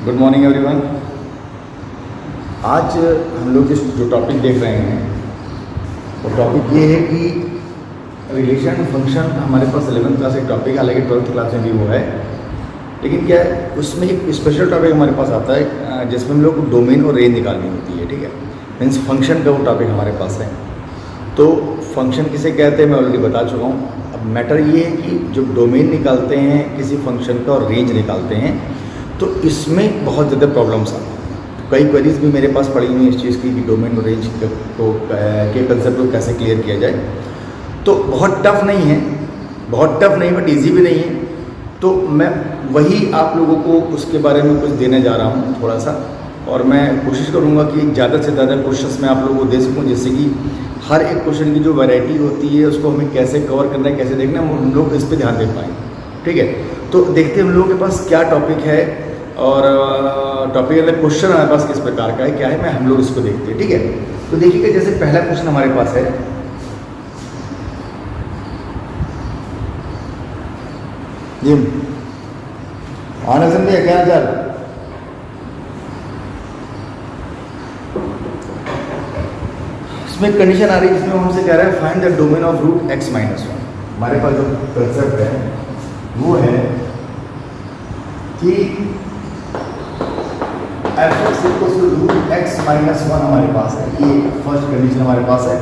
Good morning everyone. आज हम लोग जो टॉपिक देख रहे हैं वो टॉपिक ये है कि रिलेशन फंक्शन। हमारे पास 11th क्लास एक टॉपिक है, हालांकि 12th क्लास में भी वो है, लेकिन क्या है उसमें एक स्पेशल टॉपिक हमारे पास आता है जिसमें हम लोग को डोमेन और रेंज निकालनी होती है। ठीक है, मीन्स फंक्शन का वो टॉपिक हमारे पास है। तो फंक्शन किसे कहते हैं मैं ऑलरेडी बता चुका हूँ। अब मैटर ये है कि जब डोमेन निकालते हैं किसी फंक्शन का और रेंज निकालते हैं तो इसमें बहुत ज़्यादा प्रॉब्लम्स आते हैं। कई क्वेरीज भी मेरे पास पड़ी हुई हैं इस चीज़ की कि डोमेन और रेंज के कंसेप्ट को कैसे क्लियर किया जाए। तो बहुत टफ नहीं है, बट ईजी भी नहीं है। तो मैं वही आप लोगों को उसके बारे में कुछ देने जा रहा हूँ थोड़ा सा, और मैं कोशिश करूँगा कि ज़्यादा से ज़्यादा क्वेश्चंस मैं आप लोगों को दे सकूँ, जिससे कि हर एक क्वेश्चन की जो वैरायटी होती है उसको हमें कैसे कवर करना है, कैसे देखना है, हम लोग इस पर ध्यान दे पाएँ। ठीक है, तो देखते हैं हम लोगों के पास क्या टॉपिक है और टॉपिक मतलब क्वेश्चन हमारे पास किस प्रकार का है, क्या है, मैं हम लोग इसको देखते हैं। ठीक है, तो देखिएगा जैसे पहला क्वेश्चन हमारे पास है, जी आनंद भैया क्या हाल? इसमें कंडीशन आ रही है जिसमें हमसे कह रहा है find the domain of root x minus one. हमारे पास जो कंसेप्ट है वो है कि f(x) = root x minus one हमारे पास है। ये फर्स्ट कंडीशन हमारे पास है।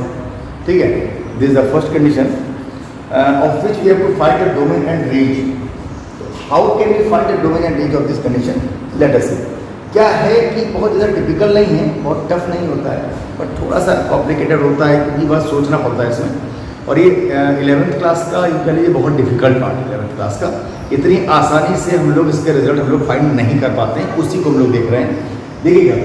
ठीक है, this is the first condition of which we have to find the domain and range. How can we find the domain and range of this condition? Let us see. क्या है कि बहुत ज़्यादा typical नहीं है, बहुत टफ नहीं होता है, बट थोड़ा सा कॉम्प्लिकेटेड होता है क्योंकि बस सोचना पड़ता है इसमें। और ये 11th क्लास का ये कह लीजिए बहुत डिफिकल्ट पार्ट है 11th क्लास का। इतनी आसानी से हम लोग इसके रिजल्ट हम लोग फाइंड नहीं कर पाते हैं, उसी को हम लोग देख रहे हैं। देखिएगा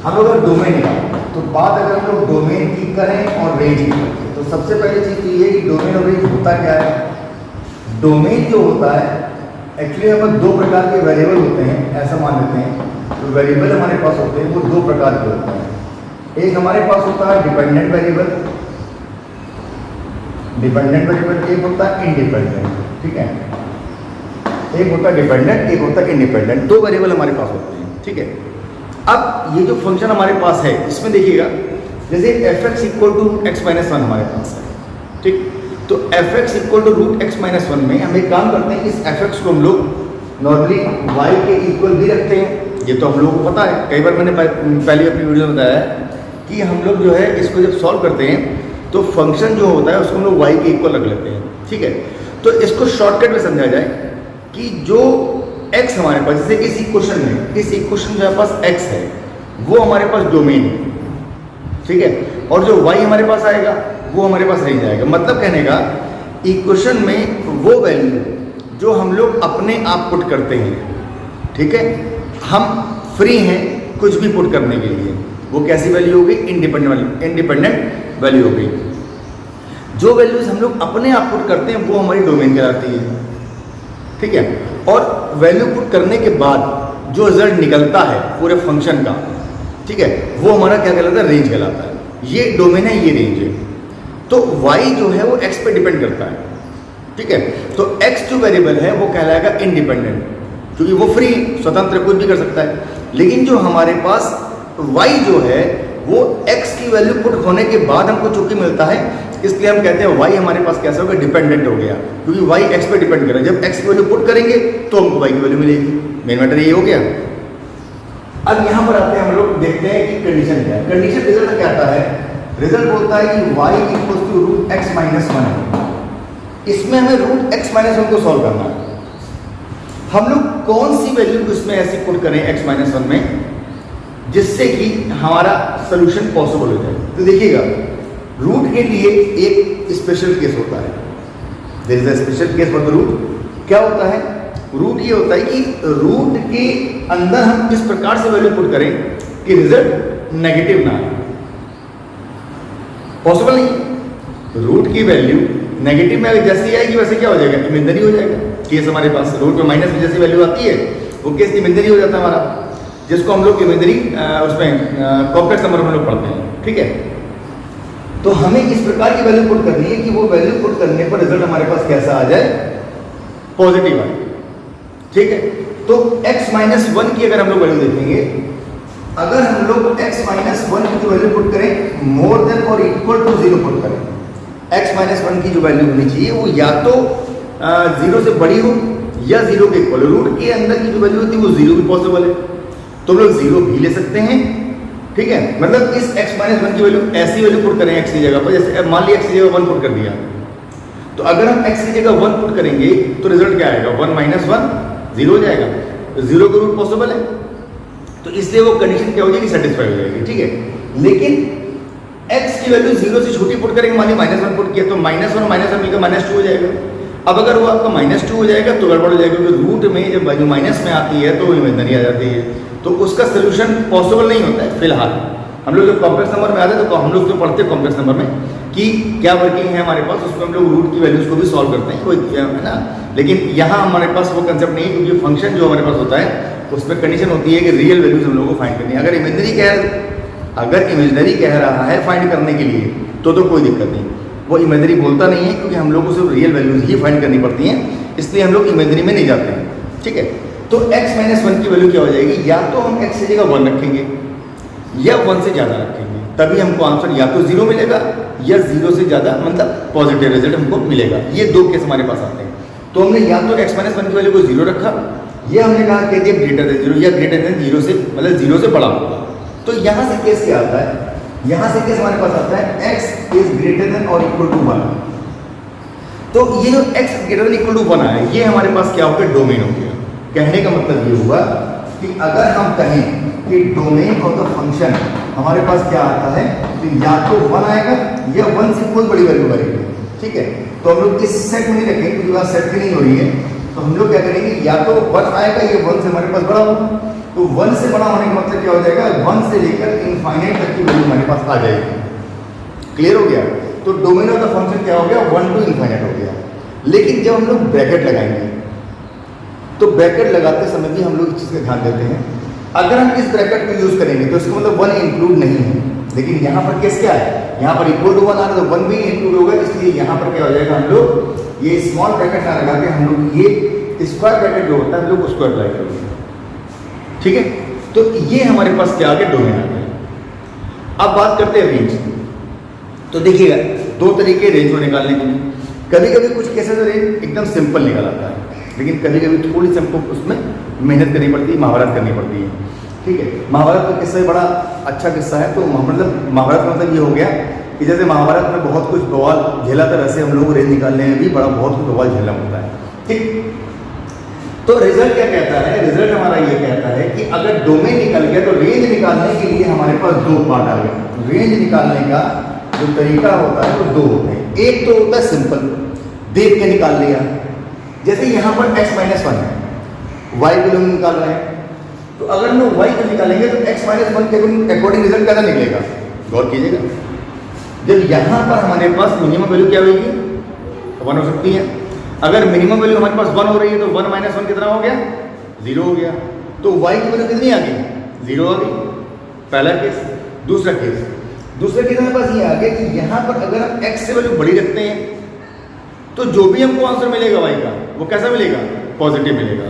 हम लोग अगर डोमेन निकालें तो बात अगर हम लोग डोमेन की करें और रेंज की करें तो सबसे पहली चीज़ ये है कि डोमेन और रेंज होता क्या है। डोमेन जो होता है एक्चुअली यहाँ पर दो प्रकार के वेरिएबल होते हैं, ऐसा मान लेते हैं। तो वेरिएबल हमारे पास होते हैं वो दो प्रकार के होते हैं। एक हमारे पास होता है डिपेंडेंट वेरिएबल, एक होता है इंडिपेंडेंट। ठीक है, एक होता है डिपेंडेंट, एक होता है इंडिपेंडेंट। दो वेरिएबल हमारे पास होते हैं। ठीक है, अब ये जो फंक्शन हमारे पास है इसमें देखिएगा जैसे f(x) = x माइनस वन हमारे पास है। ठीक, तो f(x) = root x minus one में हम एक काम करते हैं, इस f(x) को हम लोग नॉर्मली y के इक्वल भी रखते हैं। ये तो हम लोगों को पता है, कई बार मैंने पहले अपनी वीडियो में बताया है कि हम लोग जो है इसको जब सॉल्व करते हैं तो फंक्शन जो होता है उसको हम लोग y के इक्वल रख लेते हैं। ठीक है, तो इसको शॉर्टकट में समझा जाए कि जो x हमारे पास, जैसे इस इक्वेशन में, इस इक्वेशन जो हमारे पास x है वो हमारे पास डोमेन है। ठीक है, और जो y हमारे पास आएगा वो हमारे पास रेंज आएगा। मतलब कहने का इक्वेशन में वो वैल्यू जो हम लोग अपने आप पुट करते हैं, ठीक है, हम फ्री हैं कुछ भी पुट करने के लिए। वो कैसी वैल्यू होगी? इंडिपेंडेंट वैल्यू होगी। जो वैल्यूज हम लोग अपने आप पुट करते हैं वो हमारी डोमेन कहलाती है। ठीक है, और वैल्यू पुट करने के बाद जो रिजल्ट निकलता है पूरे फंक्शन का, ठीक है, वो हमारा क्या कहलाता है? रेंज कहलाता है। ये डोमेन है, ये रेंज है। तो y जो है वो x पे डिपेंड करता है। ठीक है, तो x जो वेरिएबल है वो कहलाएगा इंडिपेंडेंट, क्योंकि वो फ्री स्वतंत्र कुछ भी कर सकता है। लेकिन जो हमारे पास y जो है वो x की वैल्यू पुट होने के बाद हमको चूंकि मिलता है, इसलिए हम कहते हैं y हमारे पास कैसा होगा? डिपेंडेंट हो गया, क्योंकि y x पे डिपेंड कर रहा है। जब x की वैल्यू पुट करेंगे तो हमको y की वैल्यू मिलेगी। मेन मैटर ये हो गया। अब यहाँ पर आते हैं हम लोग, देखते हैं कि कंडीशन क्या है। कंडीशन रिजल्ट क्या आता है? रिजल्ट बोलता है कि y = root x minus one है। इसमें हमें रूट x माइनस वन को सॉल्व करना है। हम लोग कौन सी वैल्यू को इसमें ऐसी पुट करें x माइनस वन में जिससे कि हमारा सोल्यूशन पॉसिबल हो जाए। तो देखिएगा रूट के लिए एक स्पेशल केस होता है। There is a special case for the root. क्या होता है? रूट ये होता है कि रूट के अंदर हम किस प्रकार से वैल्यू पुट करें कि रिजल्ट नेगेटिव ना आए। पॉसिबल नहीं। रूट की वैल्यू नेगेटिव में अगर जैसी आएगी वैसे क्या हो जाएगा? इमेजिनरी हो जाएगा। केस हमारे पास रूट में माइनस में जैसी वैल्यू आती है वो केस इमेजिनरी हो जाता है हमारा, जिसको हम लोग इमेजिनरी उसमें कॉम्प्लेक्स नंबर हम लोग पढ़ते हैं। ठीक है, तो हमें इस प्रकार की वैल्यू पुट करनी है कि वो वैल्यू पुट करने पर रिजल्ट हमारे पास कैसा आ जाए? पॉजिटिव आए। ठीक है, तो x माइनस वन की अगर हम लोग वैल्यू देखेंगे, अगर हम लोग x माइनस वन की जो वैल्यू पुट करें मोर देन और इक्वल टू 0 पुट करें, x माइनस वन की जो वैल्यू होनी चाहिए वो या तो 0 से बड़ी हो या 0 के इक्वल। रूट के अंदर की जो वैल्यू होती है वो 0 भी पॉसिबल है, तो हम लोग 0 भी ले सकते हैं, ठीक है। मतलब इस x माइनस वन की वैल्यू ऐसी वैल्यू पुट करें x की जगह पर, जैसे मान लिया x की जगह 1 पुट कर दिया, तो अगर हम x की जगह 1 पुट करेंगे तो रिजल्ट क्या आएगा, 1 माइनस 1 0 हो जाएगा, तो 0 का रूट पॉसिबल है, तो इसलिए वो कंडीशन क्या हो जाएगी, सेटिस्फाई हो जाएगी, ठीक है। लेकिन x की वैल्यू 0 से छोटी पुट करेंगे, मान ली -1 पुट किया तो -1 और -1 मिलकर -2 हो जाएगा। अब अगर वो आपका -2 हो जाएगा तो गड़बड़ हो जाएगा, क्योंकि रूट में जब वैल्यू माइनस में आती है तो इमेजिनरी आ जाती है, तो उसका सोल्यूशन पॉसिबल नहीं होता है फिलहाल। हम लोग जब कॉम्प्लेक्स नंबर में आते हैं तो हम लोग तो पढ़ते हैं कॉम्प्लेक्स नंबर में कि क्या वर्किंग है हमारे पास, उसमें हम लोग रूट की वैल्यूज को भी सॉल्व करते हैं, कोई है ना। लेकिन यहाँ हमारे पास वो कंसेप्ट नहीं है, क्योंकि फंक्शन जो हमारे पास होता है उसमें कंडीशन होती है कि रियल वैल्यूज हम लोग को फाइंड करनी है। अगर इमेजिनरी कह रहा है फाइंड करने के लिए तो कोई दिक्कत नहीं, वो इमेजिनरी बोलता नहीं है, क्योंकि हम लोग को सिर्फ रियल वैल्यूज ही फाइंड करनी पड़ती हैं, इसलिए हम लोग इमेजिनरी में नहीं जाते हैं, ठीक है। तो x माइनस वन की वैल्यू क्या हो जाएगी, या तो हम x की जगह 1 रखेंगे या 1 से ज़्यादा रखेंगे, तभी हमको आंसर या तो 0 मिलेगा या 0 से ज़्यादा, मतलब पॉजिटिव रिजल्ट हमको मिलेगा। ये दो केस हमारे पास आते हैं। तो हमने या तो x माइनस वन की वैल्यू को 0 रखा, या हमने कहा कह दिया ग्रेटर देन 0 या ग्रेटर देन 0 से, मतलब 0 से बड़ा होगा। तो यहाँ से केस क्या आता है, यहाँ से केस हमारे पास आता है x इज ग्रेटर देन और इक्वल टू 1। तो ये जो x greater than equal to 1 आया, ये हमारे पास क्या हो गया, डोमेन हो गया। कहने का मतलब ये हुआ कि अगर हम कहें कि डोमेन ऑफ द फंक्शन हमारे पास क्या आता है, तो या तो 1 आएगा या 1 से कोई बड़ी वैल्यू आएगी, ठीक है। तो हम लोग इस सेट में नहीं रखेंगे, क्योंकि बात सेट की नहीं हो रही है, तो हम लोग क्या करेंगे, या तो 1 आएगा या 1 से हमारे पास बड़ा होगा। तो 1 से बड़ा होने का मतलब क्या हो जाएगा, 1 से लेकर इनफाइनाइट तक की वैल्यू हमारे पास आ जाएगी। क्लियर हो गया। तो डोमेन ऑफ द फंक्शन क्या हो गया, 1 टू इनफाइनाइट हो गया। लेकिन जब हम लोग ब्रैकेट लगाएंगे तो ब्रैकेट लगाते समय भी हम लोग इस चीज़ का ध्यान देते हैं, अगर हम इस ब्रैकेट को यूज करेंगे तो इसका मतलब 1 इंक्लूड नहीं है। लेकिन यहाँ पर केस क्या है, यहाँ पर इक्वल टू 1 आ रहा है तो 1 भी इंक्लूड होगा, इसलिए यहाँ पर क्या हो जाएगा, हम लोग ये स्मॉल ब्रैकेट ना लगा के हम लोग ये स्क्वायर ब्रैकेट जो होता है हम लोग उसको अप्लाई करेंगे, ठीक है। तो ये हमारे पास क्या आ गया, डोमेन आ गया। अब बात करते हैं रेंज। तो देखिएगा दो तरीके रेंज को निकालने के लिए, कभी कभी कुछ केसेस रेंज एकदम सिंपल निकल आता है, लेकिन कभी कभी थोड़ी सी हमको उसमें मेहनत करनी पड़ती है, महाभारत करनी पड़ती है, ठीक है। महाभारत का किस्सा बड़ा अच्छा किस्सा है। तो मतलब महाभारत का मतलब ये हो गया कि जैसे महाभारत में बहुत कुछ बवाल झेला था, वैसे हम लोग को रेंज निकालने में भी बहुत कुछ बवाल झेलना होता है, ठीक। तो रिजल्ट क्या कहता है, रिजल्ट हमारा ये कहता है कि अगर डोमेन निकल गया तो रेंज निकालने के लिए हमारे पास दो पार्ट आ गए। रेंज निकालने का जो तरीका होता है वो दो होते हैं। एक तो होता है सिंपल, देख के निकाल लिया, जैसे यहाँ पर x माइनस 1 है, y को हम निकाल रहे हैं, तो अगर हम लोग y को निकालेंगे तो x माइनस 1 के अकॉर्डिंग रिजल्ट कैसा निकलेगा, गौर कीजिएगा। जब यहाँ पर हमारे पास मिनिमम वैल्यू क्या होगी, 1 हो सकती है। अगर मिनिमम वैल्यू हमारे पास 1 हो रही है तो 1 माइनस 1 कितना हो गया, 0 हो गया। तो y की वैल्यू कितनी आ गई, 0 आ गई, पहला केस। दूसरा केस हमारे पास ये आ गया कि यहाँ पर अगर हम x से वैल्यू बड़ी रखते हैं तो जो भी हमको आंसर मिलेगा y का वो कैसा मिलेगा, पॉजिटिव मिलेगा।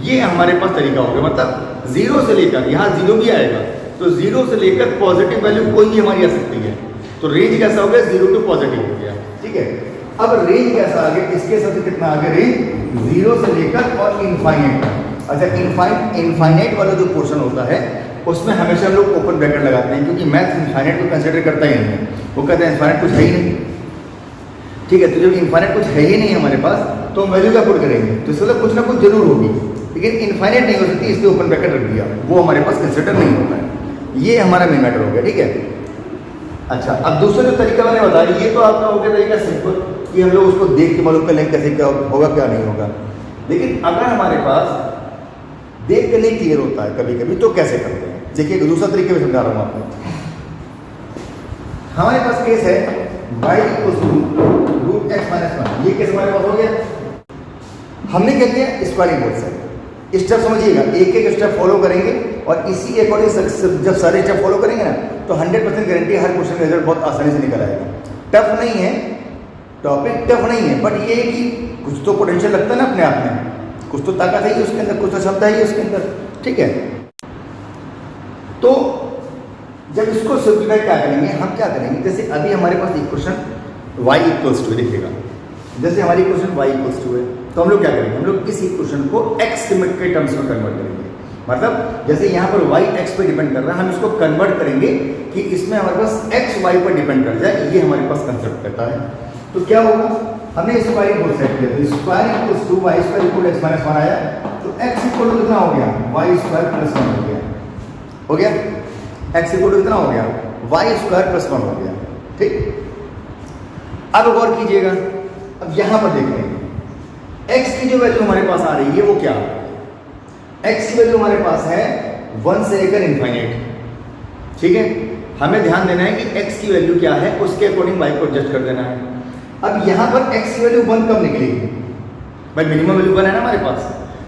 ये हमारे पास तरीका हो गया, मतलब 0 से लेकर यहाँ 0 भी आएगा तो 0 से लेकर पॉजिटिव वैल्यू कोई भी हमारी आ सकती है। तो रेंज कैसा हो गया, 0 टू पॉजिटिव हो गया, ठीक है। अब रेंज कैसा आ गया, इसके साथ कितना आ गया, रेंज 0 से लेकर और इनफाइनाइट तक। अच्छा, इनफाइनाइट वाला जो पोर्शन होता है उसमें हमेशा हम लोग ओपन ब्रैकेट लगाते हैं, क्योंकि मैथ इनफाइनाइट को कंसिडर करता ही नहीं है। वो कहते हैं इनफाइनाइट कुछ है ही नहीं, ठीक है। तो जब इनफाइनाइट कुछ है ही नहीं हमारे पास तो वैल्यू क्या पुट करेंगे, तो इसका कुछ ना कुछ जरूर होगी, लेकिन इनफाइनाइट नहीं हो सकती, इसलिए ओपन ब्रैकेट रख दिया, वो हमारे पास कंसिडर नहीं होता है। ये हमारा मेन मैटर हो गया, ठीक है। अच्छा, अब दूसरा जो तरीका मैंने बताया, ये तो आपका हो गया तरीका सिंपल कि हम लोग उसको देख के मालूम कर लेंगे कैसे क्या होगा क्या नहीं होगा। लेकिन अगर हमारे पास देख के नहीं क्लियर होता है कभी कभी, तो कैसे करते हैं, देखिए दूसरा तरीके में समझा रहा हूँ आपको। हमारे पास केस है y रूट x माइनस 1, ये केस हमारे पास हो गया। हमने क्या किया, स्क्वायरिंग बोथ साइड। स्टेप समझिएगा, एक एक स्टेप फॉलो करेंगे और इसी अकॉर्डिंग जब सारे स्टेप फॉलो करेंगे ना तो 100% गारंटी हर क्वेश्चन का रिजल्ट बहुत आसानी से निकल आएगा। टफ नहीं है, टॉपिक टफ नहीं है, बट ये है कि कुछ तो पोटेंशियल लगता है ना अपने आप में, कुछ तो ताकत है ही उसके अंदर, कुछ तो क्षमता है ही उसके अंदर, ठीक है। तो जब इसको सिंप्लीफाई क्या करेंगे, हम क्या करेंगे, जैसे अभी हमारे पास इक्वेशन y इक्वल्स टू देखिएगा, जैसे हमारी इक्वेशन y इक्वल्स टू है, तो हम लोग क्या करेंगे, हम लोग इस इक्वेशन को x लिमिट के टर्म्स में कन्वर्ट करेंगे। मतलब जैसे यहाँ पर y x पे डिपेंड कर रहा है, हम इसको कन्वर्ट करेंगे कि इसमें हमारे पास x y पर डिपेंड कर जाए, ये हमारे पास कंसेप्ट कहता है। तो क्या होगा, हमने स्क्वायर को सेट किया, तो square equals to Y square equal X minus 1 आया, तो x इक्वल टू कितना हो गया, वाई स्क्वायर प्लस 1 हो गया, x इक्वल टू कितना हो गया, वाई स्क्वायर प्लस 1 हो गया, ठीक। अब गौर कीजिएगा, अब यहां पर देख लेंगे x की जो वैल्यू हमारे पास आ रही है वो क्या है, x की वैल्यू हमारे पास है 1 से लेकर इनफाइनाइट, ठीक है। हमें ध्यान देना है कि x की वैल्यू क्या है, उसके अकॉर्डिंग y को एडजस्ट कर देना है। अब यहां पर x की वैल्यू 1 कब निकलेगी, भाई मिनिमम वैल्यू 1 है ना हमारे पास,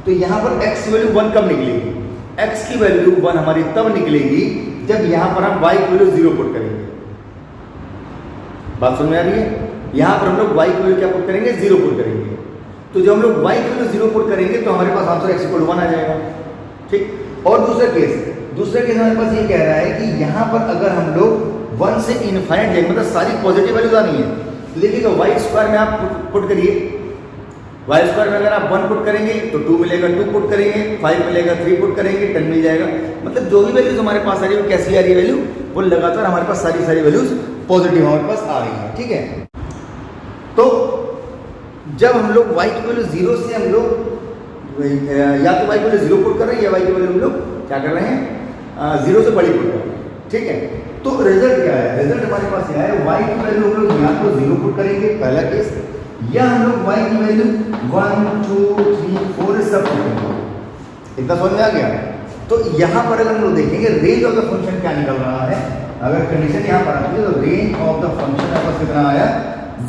तो यहां पर x की वैल्यू 1 कब निकलेगी, x की वैल्यू 1 हमारी तब निकलेगी जब यहां पर हम y की वैल्यू 0 पुट करेंगे। बात समझ में आ रही है, यहां पर हम लोग y की वैल्यू क्या पुट करेंगे, 0 पुट करेंगे। तो जब हम लोग y की वैल्यू 0 पुट करेंगे तो हमारे पास आंसर x इक्वल 1 आ जाएगा, ठीक। और दूसरा केस हमारे पास ये कह रहा है कि यहां पर अगर हम लोग 1 से इनफाइनाइट जाएंगे, मतलब सारी पॉजिटिव वैल्यूज आनी है, लेकिन तो वाई स्क्वायर में आप पुट करिए, वाई स्क्वायर में अगर आप 1 पुट करेंगे तो 2 मिलेगा, 2 पुट करेंगे 5 मिलेगा, 3 पुट करेंगे 10 मिल जाएगा। मतलब जो भी वैल्यूज हमारे पास आ रही है वो कैसी आ रही है वैल्यू, वो लगातार हमारे पास सारी वैल्यूज पॉजिटिव हमारे पास आ रही है, ठीक है। तो जब हम लोग y की वैल्यू 0 से हम लोग या तो y की वैल्यू 0 पुट कर रहे हैं या y की वैल्यू हम लोग क्या कर रहे हैं, 0 से बड़ी पुट कर रहे हैं, ठीक है। तो रिजल्ट क्या है, रिजल्ट हमारे पास यह है, y की वैल्यू हम लोग या तो 0 पुट करेंगे पहला केस, या हम लोग y की वैल्यू 1 2 3 4 सब पुट करेंगे। इतना समझ में आ गया। तो यहाँ पर अगर हम लोग देखेंगे रेंज ऑफ द फंक्शन क्या निकल रहा है, अगर कंडीशन यहाँ पर आती है तो रेंज ऑफ द फंक्शन आपस कितना आया,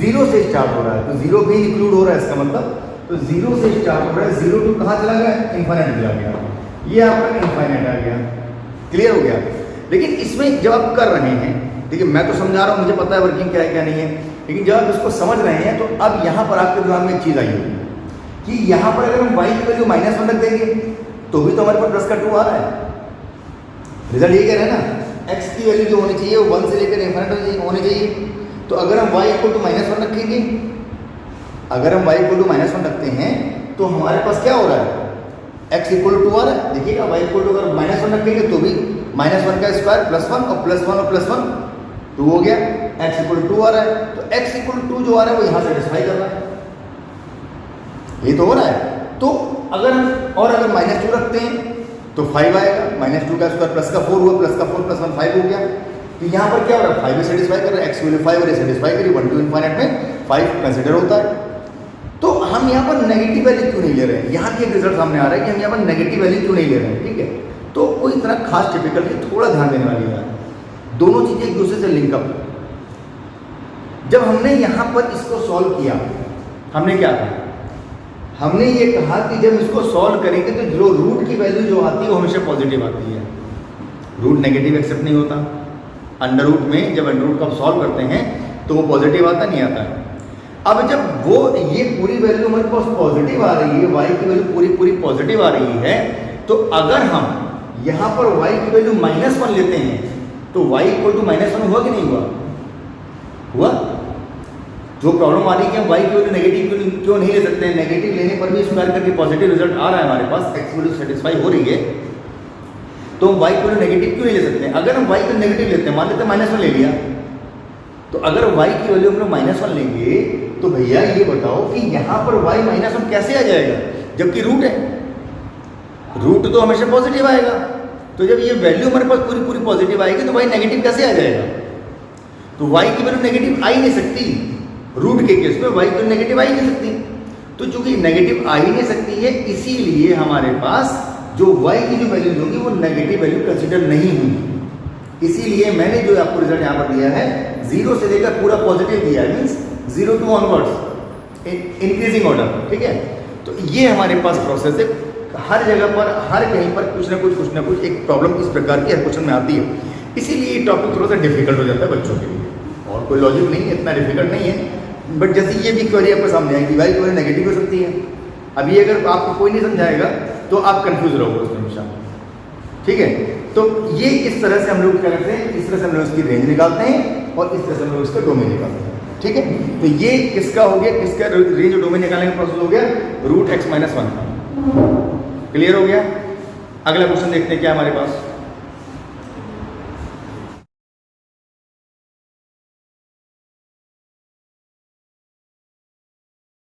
0 से स्टार्ट हो रहा है, तो 0 भी इंक्लूड हो रहा है इसका मतलब, तो 0 से स्टार्ट हो रहा है, 0 टू कहाँ चला गया, इनफाइनाइट चला गया, ये आपका इनफाइनाइट आ गया, क्लियर हो गया। लेकिन इसमें जब आप कर रहे हैं, देखिए मैं तो समझा रहा हूँ, मुझे पता है वर्किंग क्या है क्या नहीं है, लेकिन जब आप इसको समझ रहे हैं तो अब यहाँ पर आपके दिमाग में एक चीज़ आई होगी कि यहाँ पर अगर हम y की वैल्यू -1 रख देंगे तो भी तो हमारे पास प्लस का 2 आ रहा है, रिजल्ट ये कह रहे हैं ना, x की वैल्यू जो होनी चाहिए वो 1 से लेकर इनफाइनाइट होनी चाहिए। तो अगर हम y इक्वल टू -1 रखेंगे, अगर हम y इक्वल टू -1 रखते हैं तो हमारे पास क्या हो रहा है, x इक्वल टू 2 आ रहा है। देखिएगा y इक्वल टू अगर -1 रखेंगे तो भी -1 का स्क्वायर +1 और +1 2 हो गया, x इक्वल टू 2 आ रहा है, तो x इक्वल टू 2 जो आ रहा है वो यहाँ सेटिस्फाई कर रहा है, ये तो हो रहा है। तो अगर हम और अगर -2 रखते हैं तो 5 आएगा, -2 का स्क्वायर प्लस का 4 हुआ, प्लस का 4 + 1 5 हो गया। तो यहाँ पर क्या हो रहा है, 5 भी सेटिस्फाई कर रहा है, x वैल्यू 5 और ये सेटिस्फाई करिए, 1 टू इनफाइनाइट में 5 कंसिडर होता है। तो हम यहाँ पर नेगेटिव वैल्यू क्यों नहीं ले रहे हैं, यहाँ भी एक रिजल्ट सामने आ रहा है कि हम यहाँ पर नेगेटिव वैल्यू क्यों नहीं ले रहे हैं, ठीक है। तो कोई इतना खास टिपिकल नहीं, थोड़ा ध्यान देने वाली है, दोनों चीज़ें एक दूसरे से लिंकअप। जब हमने यहाँ पर इसको सॉल्व किया, हमने क्या कहा, हमने ये कहा कि जब इसको सॉल्व करेंगे तो जो रूट की वैल्यू जो आती है वो हमेशा पॉजिटिव आती है, रूट नेगेटिव एक्सेप्ट नहीं होता। अंडर रूट में जब अंडर रूट को आप सॉल्व करते हैं तो वो पॉजिटिव आता नहीं आता है। अब जब वो ये पूरी वैल्यू हमारे पास पॉजिटिव आ रही है, y की वैल्यू पूरी पॉजिटिव आ रही है, तो अगर हम यहाँ पर y की वैल्यू -1 लेते हैं तो y इक्वल टू -1 हुआ कि नहीं हुआ? जो प्रॉब्लम आ रही है कि हम y की वैल्यू नेगेटिव क्यों नहीं ले सकते हैं, नेगेटिव लेने पर भी स्क्वायर करके पॉजिटिव रिजल्ट आ रहा है हमारे पास, x वैल्यू सेटिस्फाई हो रही है, तो हम y की वैल्यू नेगेटिव क्यों नहीं ले सकते हैं। अगर हम y को नेगेटिव लेते हैं, मान लेते हैं -1 ले लिया, तो अगर y की वैल्यू हम लोग -1 लेंगे तो भैया ये बताओ कि यहाँ पर y -1 कैसे आ जाएगा, जबकि रूट है, रूट तो हमेशा पॉजिटिव आएगा। तो जब ये वैल्यू हमारे पास पूरी पॉजिटिव आएगी तो y नेगेटिव कैसे आ जाएगा, तो y की वैल्यू नेगेटिव आ ही नहीं सकती, रूट के केस में y की वैल्यू नेगेटिव आ ही नहीं सकती। तो चूंकि नेगेटिव आ ही नहीं सकती है, इसीलिए हमारे पास जो y की जो वैल्यू होगी वो नेगेटिव वैल्यू कंसिडर नहीं हुई। इसीलिए मैंने जो आपको रिजल्ट यहाँ पर दिया है 0 से लेकर पूरा पॉजिटिव दिया है, means 0 to onwards increasing order, ठीक है। तो ये हमारे पास प्रोसेस है, हर जगह पर हर कहीं पर कुछ ना कुछ एक प्रॉब्लम इस प्रकार की हर क्वेश्चन में आती है, इसीलिए ये टॉपिक थोड़ा सा डिफिकल्ट हो जाता है बच्चों के लिए, और कोई लॉजिक नहीं है, इतना डिफिकल्ट नहीं है। बट जैसे ये भी क्वेरी आपके सामने आएगी, वाई की वैल्यू नेगेटिव हो सकती है, अभी अगर आपको कोई नहीं समझाएगा तो आप कंफ्यूज रहोगे उस हमेशा, ठीक है। तो ये इस तरह से हम लोग क्या करते हैं, इस तरह से हम लोग इसकी रेंज निकालते हैं और इस तरह से हम लोग इसका डोमेन निकालते हैं, ठीक है। तो ये किसका हो गया, किसका रेंज और डोमेन निकालने का प्रोसेस हो गया, √x - 1 का। क्लियर हो गया। अगला क्वेश्चन देखते हैं क्या हमारे पास।